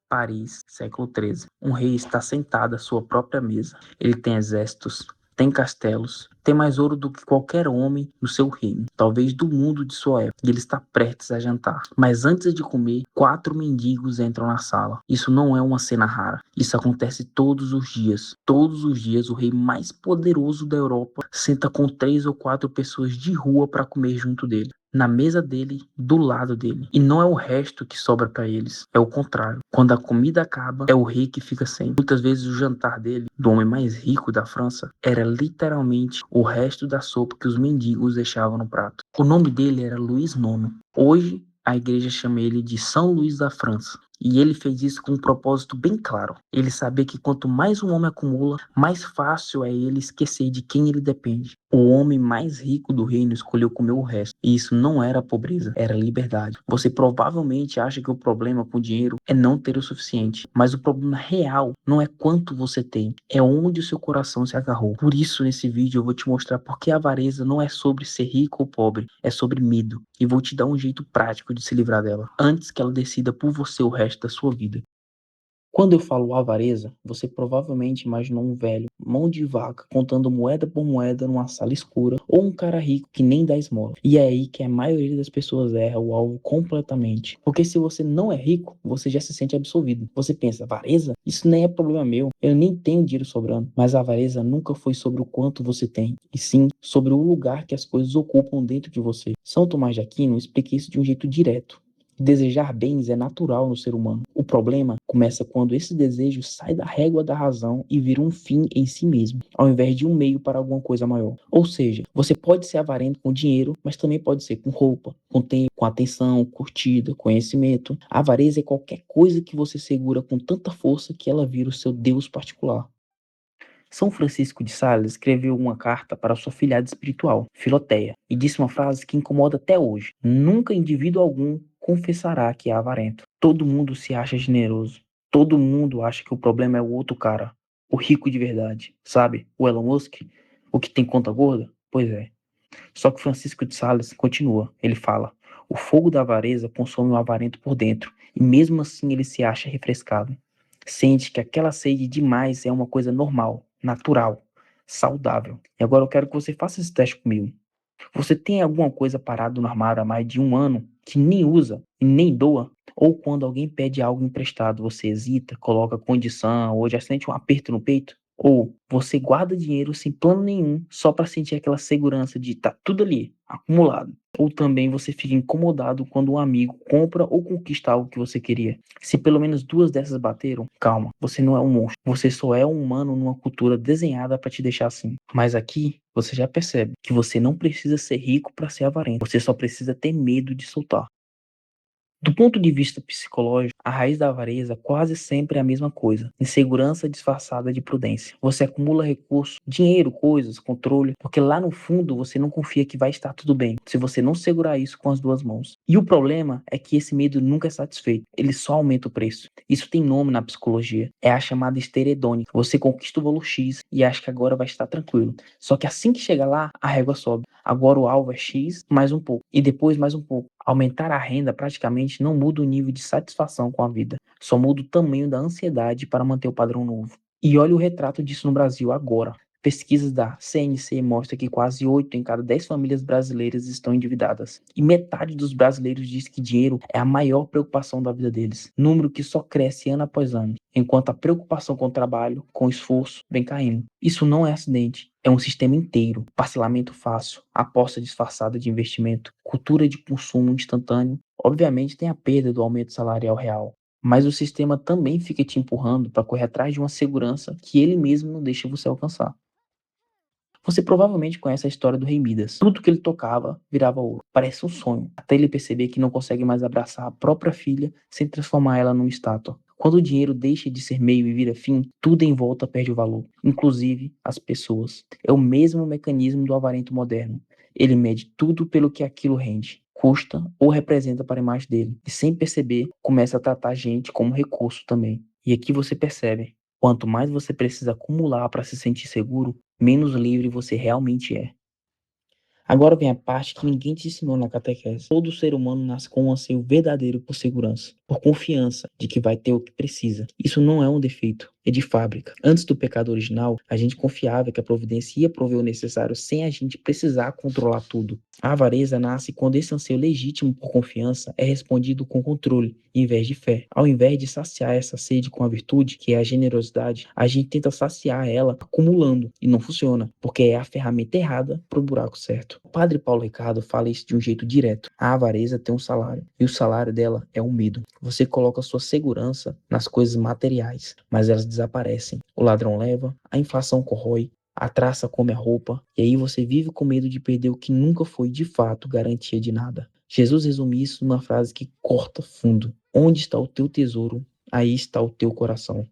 Paris, século XIII. Um rei está sentado à sua própria mesa. Ele tem exércitos, tem castelos, tem mais ouro do que qualquer homem no seu reino, talvez do mundo de sua época. E ele está prestes a jantar. Mas antes de comer, 4 mendigos entram na sala. Isso não é uma cena rara. Isso acontece todos os dias. Todos os dias, o rei mais poderoso da Europa senta com 3 ou 4 pessoas de rua para comer junto dele. Na mesa dele, do lado dele. E não é o resto que sobra para eles, é o contrário. Quando a comida acaba, é o rei que fica sem. Muitas vezes o jantar dele, do homem mais rico da França, era literalmente o resto da sopa que os mendigos deixavam no prato. O nome dele era Luís IX. Hoje, a igreja chama ele de São Luís da França. E ele fez isso com um propósito bem claro. Ele sabia que quanto mais um homem acumula, mais fácil é ele esquecer de quem ele depende. O homem mais rico do reino escolheu comer o resto. E isso não era pobreza, era liberdade. Você provavelmente acha que o problema com o dinheiro é não ter o suficiente. Mas o problema real não é quanto você tem, é onde o seu coração se agarrou. Por isso, nesse vídeo, eu vou te mostrar por que a avareza não é sobre ser rico ou pobre, é sobre medo. E vou te dar um jeito prático de se livrar dela, antes que ela decida por você o resto da sua vida. Quando eu falo avareza, você provavelmente imaginou um velho, mão de vaca, contando moeda por moeda numa sala escura, ou um cara rico que nem dá esmola. E é aí que a maioria das pessoas erra o alvo completamente. Porque se você não é rico, você já se sente absolvido. Você pensa, avareza? Isso nem é problema meu, eu nem tenho dinheiro sobrando. Mas a avareza nunca foi sobre o quanto você tem, e sim sobre o lugar que as coisas ocupam dentro de você. São Tomás de Aquino explica isso de um jeito direto. Desejar bens é natural no ser humano. O problema começa quando esse desejo sai da régua da razão e vira um fim em si mesmo, ao invés de um meio para alguma coisa maior. Ou seja, você pode ser avarento com dinheiro, mas também pode ser com roupa, com tempo, com atenção, curtida, conhecimento. A avareza é qualquer coisa que você segura com tanta força que ela vira o seu Deus particular. São Francisco de Sales escreveu uma carta para sua filhada espiritual, Filoteia, e disse uma frase que incomoda até hoje: nunca indivíduo algum confessará que é avarento. Todo mundo se acha generoso. Todo mundo acha que o problema é o outro cara, o rico de verdade, sabe? O Elon Musk, o que tem conta gorda? Pois é. Só que Francisco de Sales continua. Ele fala: o fogo da avareza consome o avarento por dentro, e mesmo assim ele se acha refrescado. Sente que aquela sede demais é uma coisa normal, natural, saudável. E agora eu quero que você faça esse teste comigo. Você tem alguma coisa parada no armário há mais de um ano que nem usa e nem doa? Ou quando alguém pede algo emprestado, você hesita, coloca condição ou já sente um aperto no peito? Ou você guarda dinheiro sem plano nenhum só para sentir aquela segurança de tá tudo ali, acumulado? Ou também você fica incomodado quando um amigo compra ou conquista algo que você queria? Se pelo menos duas dessas bateram, calma, você não é um monstro. Você só é um humano numa cultura desenhada para te deixar assim. Mas aqui você já percebe que você não precisa ser rico para ser avarento. Você só precisa ter medo de soltar. Do ponto de vista psicológico, a raiz da avareza quase sempre é a mesma coisa: insegurança disfarçada de prudência. Você acumula recursos, dinheiro, coisas, controle, porque lá no fundo você não confia que vai estar tudo bem, se você não segurar isso com as duas mãos. E o problema é que esse medo nunca é satisfeito, ele só aumenta o preço. Isso tem nome na psicologia, é a chamada histeria hedônica. Você conquista o valor X e acha que agora vai estar tranquilo. Só que assim que chega lá, a régua sobe. Agora o alvo é X mais um pouco, e depois mais um pouco. Aumentar a renda praticamente não muda o nível de satisfação com a vida, só muda o tamanho da ansiedade para manter o padrão novo. E olha o retrato disso no Brasil agora. Pesquisas da CNC mostram que quase 8 em cada 10 famílias brasileiras estão endividadas. E metade dos brasileiros diz que dinheiro é a maior preocupação da vida deles. Número que só cresce ano após ano, enquanto a preocupação com o trabalho, com o esforço, vem caindo. Isso não é acidente. É um sistema inteiro: parcelamento fácil, aposta disfarçada de investimento, cultura de consumo instantâneo. Obviamente tem a perda do aumento salarial real, mas o sistema também fica te empurrando para correr atrás de uma segurança que ele mesmo não deixa você alcançar. Você provavelmente conhece a história do rei Midas. Tudo que ele tocava virava ouro. Parece um sonho, até ele perceber que não consegue mais abraçar a própria filha sem transformar ela numa estátua. Quando o dinheiro deixa de ser meio e vira fim, tudo em volta perde o valor, inclusive as pessoas. É o mesmo mecanismo do avarento moderno. Ele mede tudo pelo que aquilo rende, custa ou representa para a imagem dele. E sem perceber, começa a tratar a gente como recurso também. E aqui você percebe: quanto mais você precisa acumular para se sentir seguro, menos livre você realmente é. Agora vem a parte que ninguém te ensinou na catequese. Todo ser humano nasce com um anseio verdadeiro por segurança, por confiança de que vai ter o que precisa. Isso não é um defeito, é de fábrica. Antes do pecado original, a gente confiava que a providência ia prover o necessário sem a gente precisar controlar tudo. A avareza nasce quando esse anseio legítimo por confiança é respondido com controle, em vez de fé. Ao invés de saciar essa sede com a virtude, que é a generosidade, a gente tenta saciar ela acumulando, e não funciona, porque é a ferramenta errada para o buraco certo. O padre Paulo Ricardo fala isso de um jeito direto. A avareza tem um salário, e o salário dela é o medo. Você coloca sua segurança nas coisas materiais, mas elas desaparecem. O ladrão leva, a inflação corrói, a traça come a roupa, e aí você vive com medo de perder o que nunca foi de fato garantia de nada. Jesus resume isso numa frase que corta fundo. Onde está o teu tesouro, aí está o teu coração.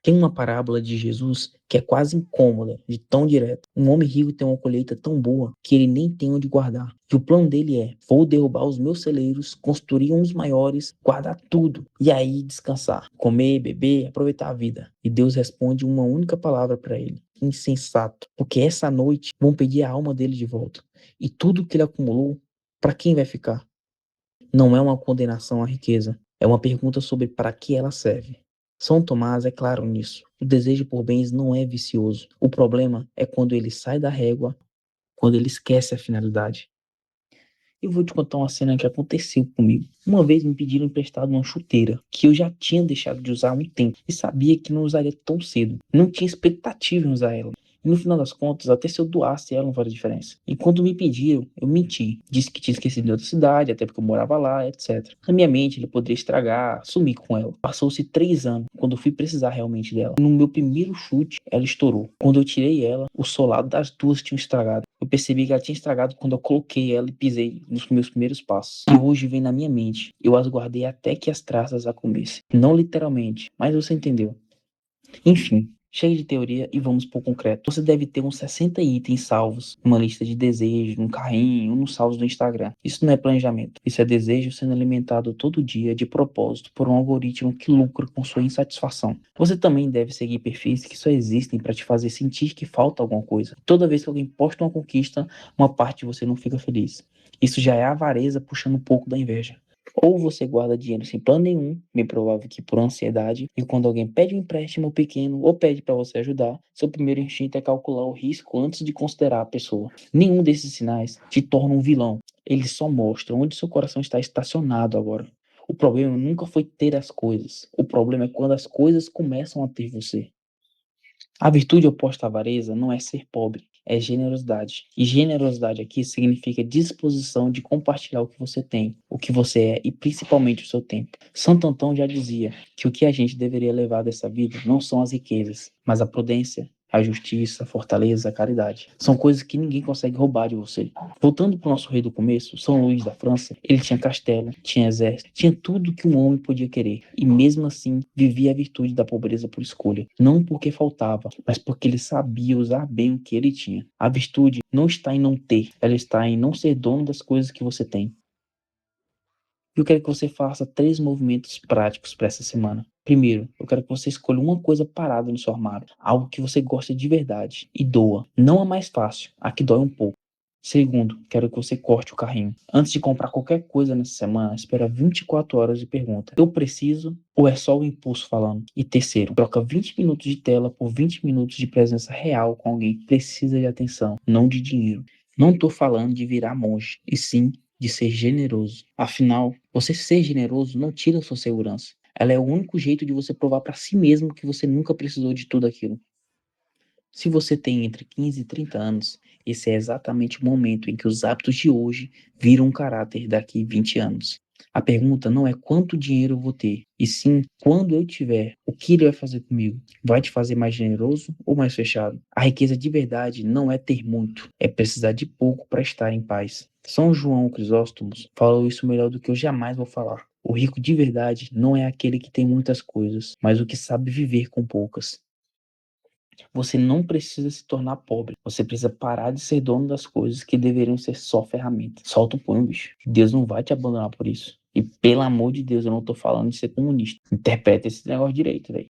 Tem uma parábola de Jesus que é quase incômoda, de tão direta. Um homem rico tem uma colheita tão boa que ele nem tem onde guardar. E o plano dele é: vou derrubar os meus celeiros, construir uns maiores, guardar tudo e aí descansar, comer, beber, aproveitar a vida. E Deus responde uma única palavra para ele: insensato, porque essa noite vão pedir a alma dele de volta. E tudo que ele acumulou, para quem vai ficar? Não é uma condenação à riqueza, é uma pergunta sobre para que ela serve. São Tomás é claro nisso. O desejo por bens não é vicioso. O problema é quando ele sai da régua, quando ele esquece a finalidade. Eu vou te contar uma cena que aconteceu comigo. Uma vez me pediram emprestado uma chuteira que eu já tinha deixado de usar há um tempo e sabia que não usaria tão cedo. Não tinha expectativa em usar ela. E no final das contas, até se eu doasse ela não faria diferença. E quando me pediram, eu menti. Disse que tinha esquecido de outra cidade, até porque eu morava lá, etc. Na minha mente, ele poderia estragar, sumir com ela. Passou-se 3 anos, quando eu fui precisar realmente dela. No meu primeiro chute, ela estourou. Quando eu tirei ela, o solado das duas tinha estragado. Eu percebi que ela tinha estragado quando eu coloquei ela e pisei nos meus primeiros passos. E hoje vem na minha mente. Eu as guardei até que as traças a comessem. Não literalmente, mas você entendeu. Enfim, cheio de teoria e vamos pro concreto. Você deve ter uns 60 itens salvos, uma lista de desejos, um carrinho, nos salvos do Instagram. Isso não é planejamento. Isso é desejo sendo alimentado todo dia de propósito por um algoritmo que lucra com sua insatisfação. Você também deve seguir perfis que só existem para te fazer sentir que falta alguma coisa. Toda vez que alguém posta uma conquista, uma parte de você não fica feliz. Isso já é a avareza puxando um pouco da inveja. Ou você guarda dinheiro sem plano nenhum, bem provável que por ansiedade, e quando alguém pede um empréstimo pequeno ou pede para você ajudar, seu primeiro instinto é calcular o risco antes de considerar a pessoa. Nenhum desses sinais te torna um vilão. Eles só mostram onde seu coração está estacionado agora. O problema nunca foi ter as coisas. O problema é quando as coisas começam a ter você. A virtude oposta à avareza não é ser pobre, é generosidade. E generosidade aqui significa disposição de compartilhar o que você tem, o que você é e principalmente o seu tempo. Santo Antão já dizia que o que a gente deveria levar dessa vida não são as riquezas, mas a prudência, a justiça, a fortaleza, a caridade. São coisas que ninguém consegue roubar de você. Voltando para o nosso rei do começo, São Luís da França, ele tinha castelo, tinha exército, tinha tudo que um homem podia querer. E mesmo assim, vivia a virtude da pobreza por escolha. Não porque faltava, mas porque ele sabia usar bem o que ele tinha. A virtude não está em não ter, ela está em não ser dono das coisas que você tem. Eu quero que você faça 3 movimentos práticos para essa semana. Primeiro, eu quero que você escolha uma coisa parada no seu armário, algo que você gosta de verdade, e doa. Não a mais fácil, a que dói um pouco. Segundo, quero que você corte o carrinho. Antes de comprar qualquer coisa nessa semana, espera 24 horas e pergunta: eu preciso ou é só o impulso falando? E terceiro, troca 20 minutos de tela por 20 minutos de presença real com alguém que precisa de atenção, não de dinheiro. Não tô falando de virar monge, e sim de ser generoso. Afinal, você ser generoso não tira a sua segurança. Ela é o único jeito de você provar para si mesmo que você nunca precisou de tudo aquilo. Se você tem entre 15 e 30 anos, esse é exatamente o momento em que os hábitos de hoje viram um caráter daqui 20 anos. A pergunta não é quanto dinheiro eu vou ter, e sim quando eu tiver, o que ele vai fazer comigo? Vai te fazer mais generoso ou mais fechado? A riqueza de verdade não é ter muito, é precisar de pouco para estar em paz. São João Crisóstomo falou isso melhor do que eu jamais vou falar. O rico de verdade não é aquele que tem muitas coisas, mas o que sabe viver com poucas. Você não precisa se tornar pobre. Você precisa parar de ser dono das coisas que deveriam ser só ferramentas. Solta o punho, bicho. Deus não vai te abandonar por isso. E pelo amor de Deus, eu não tô falando de ser comunista. Interpreta esse negócio direito, velho.